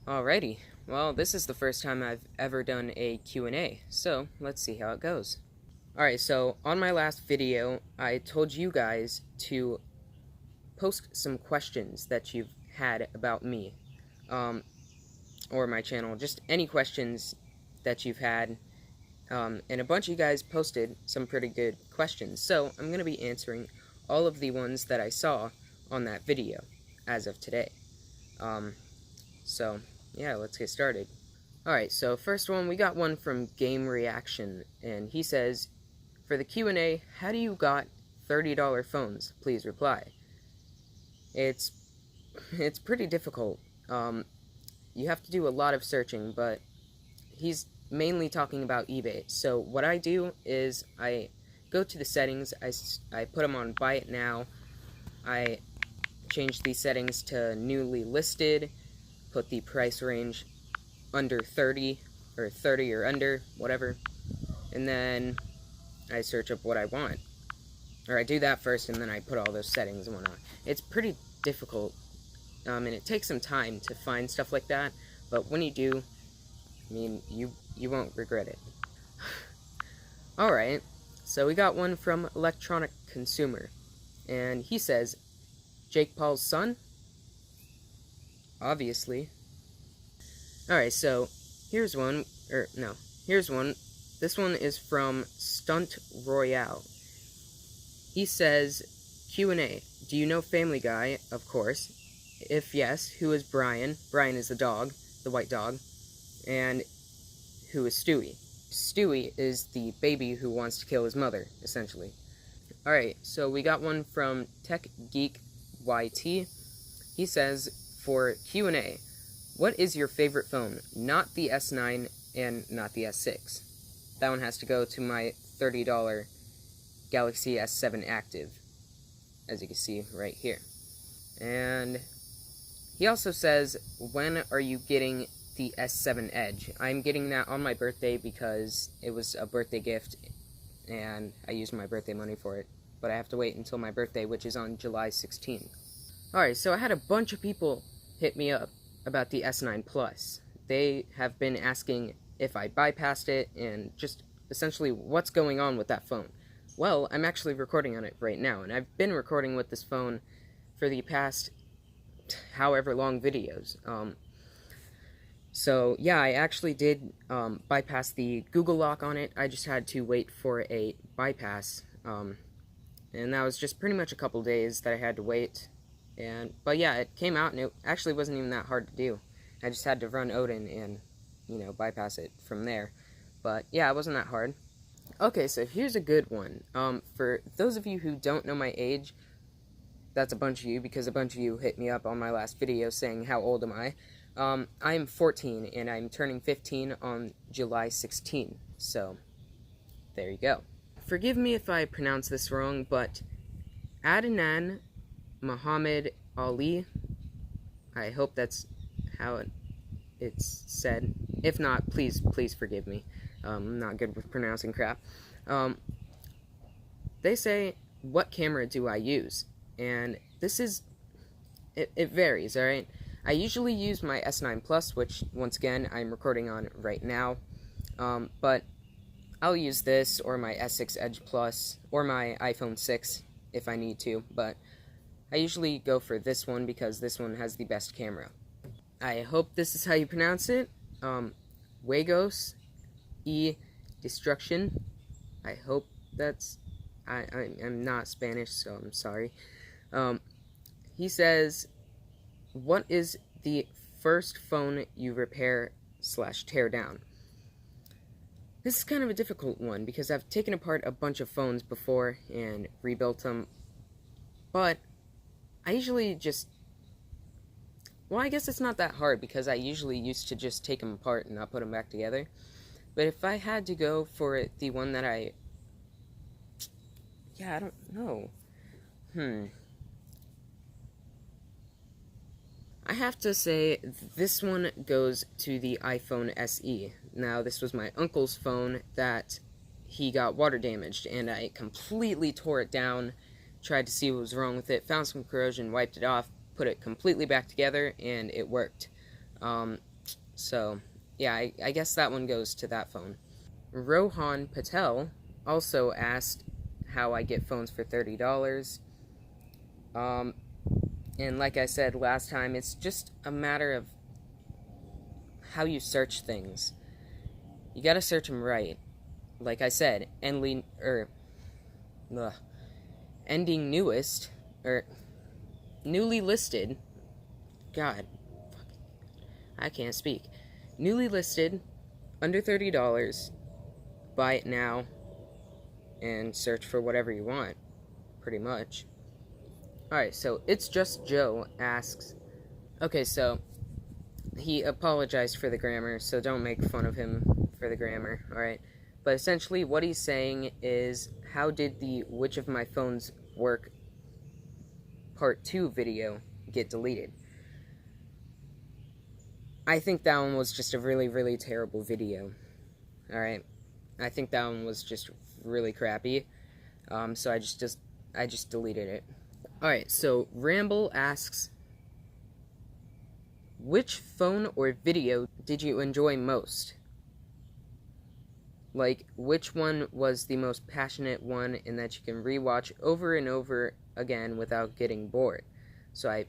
Alrighty, well, this is the first time I've ever done a Q&A, so let's see how it goes. Alright, so on my last video, I told you guys to post some questions that you've had about me, or my channel, just any questions that you've had, and a bunch of you guys posted some pretty good questions, so I'm going to be answering all of the ones that I saw on that video, as of today. So, yeah, let's get started. Alright, so first one, we got one from Game Reaction, and he says, for the Q&A, how do you got $30 phones? Please reply. It's pretty difficult. You have to do a lot of searching, but he's mainly talking about eBay. So what I do is I go to the settings, I put them on Buy It Now, I change these settings to newly listed, put the price range under 30, or 30 or under, whatever, and then I search up what I want. Or I do that first, and then I put all those settings and whatnot. It's pretty difficult, and it takes some time to find stuff like that, but when you do, I mean, you won't regret it. Alright, so we got one from Electronic Consumer, and he says, Jake Paul's son? Obviously. Alright, so here's one. This one is from Stunt Royale. He says, Q&A, do you know Family Guy? Of course. If yes, who is Brian? Brian is the dog, the white dog. And who is Stewie? Stewie is the baby who wants to kill his mother, essentially. Alright, so we got one from Tech Geek YT. He says, for Q&A, what is your favorite phone? Not the S9 and not the S6. That one has to go to my $30 Galaxy S7 Active, as you can see right here. And he also says, when are you getting the S7 Edge? I'm getting that on my birthday because it was a birthday gift, and I used my birthday money for it. But I have to wait until my birthday, which is on July 16th. Alright, so I had a bunch of people hit me up about the S9 Plus. They have been asking if I bypassed it, and just essentially what's going on with that phone. Well, I'm actually recording on it right now, and I've been recording with this phone for the past however long videos. So yeah, I actually did bypass the Google lock on it. I just had to wait for a bypass, and that was just pretty much a couple days that I had to wait. But yeah, it came out, and it actually wasn't even that hard to do. I just had to run Odin and, bypass it from there. But yeah, it wasn't that hard. Okay, so here's a good one. For those of you who don't know my age, that's a bunch of you, because a bunch of you hit me up on my last video saying, how old am I? I'm 14, and I'm turning 15 on July 16. So, there you go. Forgive me if I pronounce this wrong, but Adnan Muhammad Ali, I hope that's how it's said. If not, please forgive me. I'm not good with pronouncing crap. They say, what camera do I use? And this is, it varies, alright? I usually use my S9 Plus, which, once again, I'm recording on right now. But I'll use this, or my S6 Edge Plus, or my iPhone 6, if I need to. But I usually go for this one, because this one has the best camera. I hope this is how you pronounce it. Wagos E Destruction. I hope that's... I'm not Spanish, so I'm sorry. He says, what is the first phone you repair / tear down? This is kind of a difficult one, because I've taken apart a bunch of phones before and rebuilt them, but I usually just... Well, I guess it's not that hard, because I usually used to just take them apart and not put them back together. But if I had to go for the one that I don't know. I have to say, this one goes to the iPhone SE. Now, this was my uncle's phone that he got water damaged, and I completely tore it down, tried to see what was wrong with it, found some corrosion, wiped it off, put it completely back together, and it worked. So, yeah, I guess that one goes to that phone. Rohan Patel also asked how I get phones for $30. And like I said last time, it's just a matter of how you search things. You gotta search them right. Like I said, ending newest, or newly listed. God, I can't speak. Newly listed, under $30. Buy it now, and search for whatever you want, pretty much. Alright, so It's Just Joe asks, okay, so he apologized for the grammar, so don't make fun of him for the grammar, alright? But essentially what he's saying is, how did the Which of My Phones Work Part 2 video get deleted? I think that one was just a really, really terrible video, alright? I think that one was just really crappy, so I just deleted it. Alright, so Ramble asks, which phone or video did you enjoy most? Like, which one was the most passionate one in that you can rewatch over and over again without getting bored? So I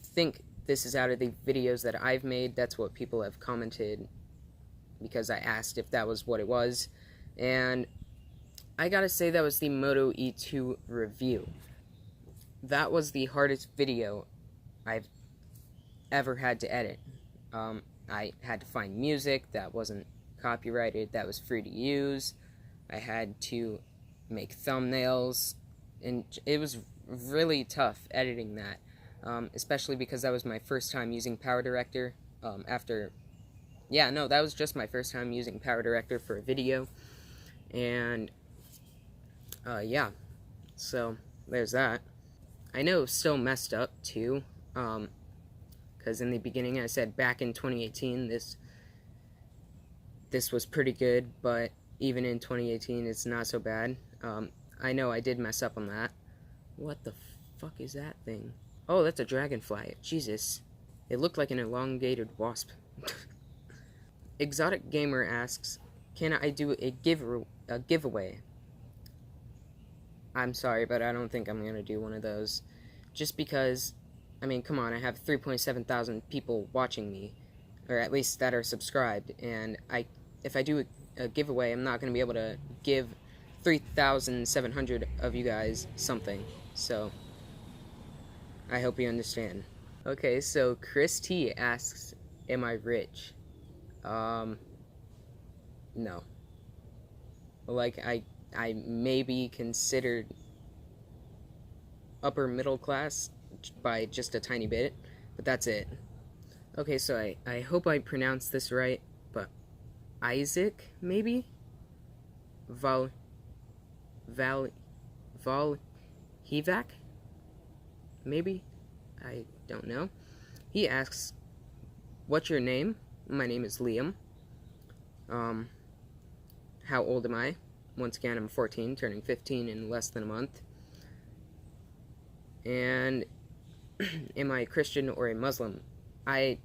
think this is out of the videos that I've made. That's what people have commented, because I asked if that was what it was. And I gotta say that was the Moto E2 review. That was the hardest video I've ever had to edit. I had to find music that wasn't copyrighted, that was free to use. I had to make thumbnails, and it was really tough editing that, especially because that was my first time using Power Director. That was just my first time using Power Director for a video, and yeah, so there's that. I know it was still messed up too, because in the beginning I said back in 2018 this was pretty good, but even in 2018 it's not so bad. I know I did mess up on that. What the fuck is that thing? Oh, that's a dragonfly. Jesus. It looked like an elongated wasp. Exotic Gamer asks, can I do a giveaway? I'm sorry, but I don't think I'm going to do one of those. Just because, I mean, come on, I have 3.7 thousand people watching me, or at least that are subscribed, and if I do a giveaway, I'm not going to be able to give 3,700 of you guys something, so I hope you understand. Okay, so Chris T asks, am I rich? No. Like, I may be considered upper middle class by just a tiny bit, but that's it. Okay, so I hope I pronounced this right, but Isaac, maybe? Hevac? Maybe? I don't know. He asks, what's your name? My name is Liam. How old am I? Once again, I'm 14, turning 15 in less than a month. And am I a Christian or a Muslim? I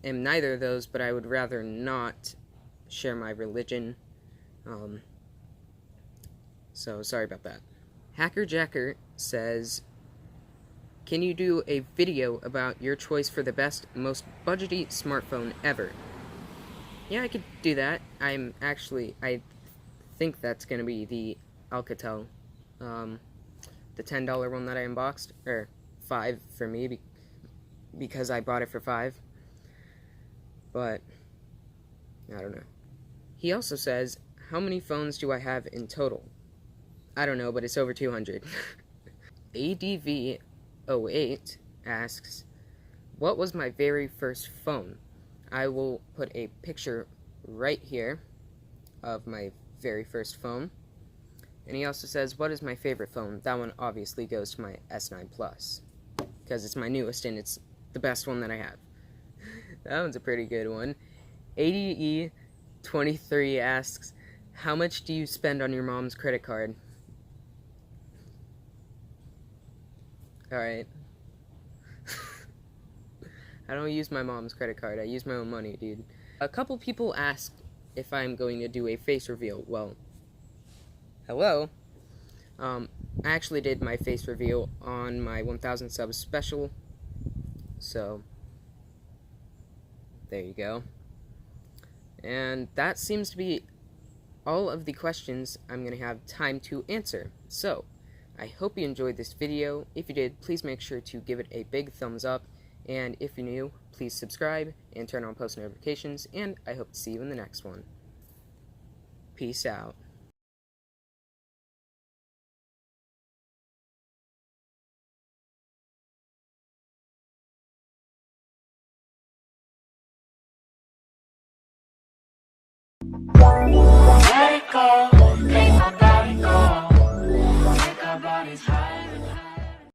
am neither of those, but I would rather not share my religion. So sorry about that. Hacker Jacker says, can you do a video about your choice for the best, most budgety smartphone ever? Yeah, I could do that. I think that's going to be the Alcatel, the $10 one that I unboxed, or $5 for me, because I bought it for $5, but I don't know. He also says, how many phones do I have in total? I don't know, but it's over 200. ADV08 asks, what was my very first phone? I will put a picture right here of my very first phone. And he also says, what is my favorite phone? That one obviously goes to my S9 Plus, because it's my newest and it's the best one that I have. That one's a pretty good one. ADE23 asks, how much do you spend on your mom's credit card? Alright. I don't use my mom's credit card. I use my own money, dude. A couple people asked if I'm going to do a face reveal. Well, hello. I actually did my face reveal on my 1000 subs special. So, there you go. And that seems to be all of the questions I'm going to have time to answer. So, I hope you enjoyed this video. If you did, please make sure to give it a big thumbs up. And if you're new, please subscribe and turn on post notifications. And I hope to see you in the next one. Peace out. Let it go.